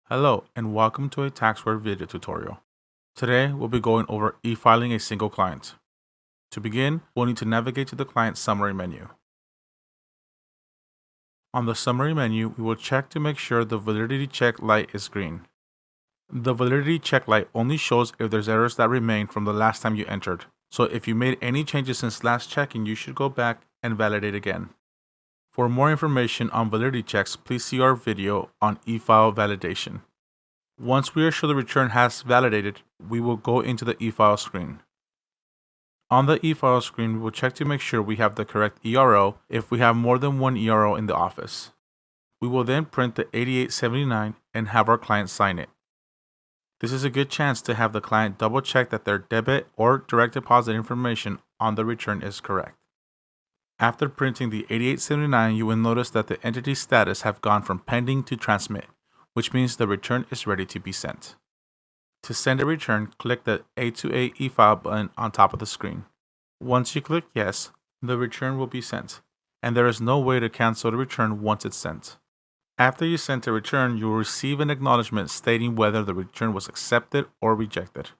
Hello and welcome to a TaxWare video tutorial. Today we'll be going over e-filing a single client. To begin, we'll need to navigate to the client summary menu. On the summary menu, we will check to make sure the Validity Check light is green. The Validity Check light only shows if there's errors that remain from the last time you entered. So if you made any changes since last checking, you should go back and validate again. For more information on validity checks, please see our video on e-file validation. Once we are sure the return has validated, we will go into the e-file screen. On the e-file screen, we will check to make sure we have the correct ERO if we have more than one ERO in the office. We will then print the 8879 and have our client sign it. This is a good chance to have the client double check that their debit or direct deposit information on the return is correct. After printing the 8879, you will notice that the entity status have gone from pending to transmit, which means the return is ready to be sent. To send a return, click the A2A e-file button on top of the screen. Once you click yes, the return will be sent, and there is no way to cancel the return once it's sent. After you send a return, you will receive an acknowledgement stating whether the return was accepted or rejected.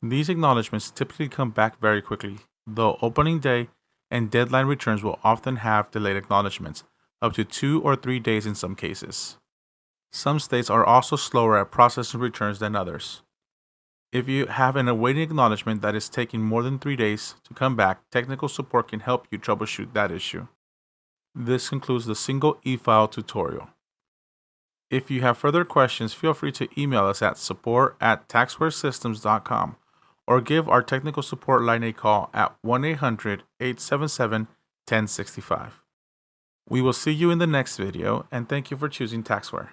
These acknowledgements typically come back very quickly, though opening day and deadline returns will often have delayed acknowledgements, up to 2 or 3 days in some cases. Some states are also slower at processing returns than others. If you have an awaiting acknowledgement that is taking more than 3 days to come back, technical support can help you troubleshoot that issue. This concludes the single e-file tutorial. If you have further questions, feel free to email us at support@taxwaresystems.com or give our technical support line a call at 1-800-877-1065. We will see you in the next video, and thank you for choosing TaxWare.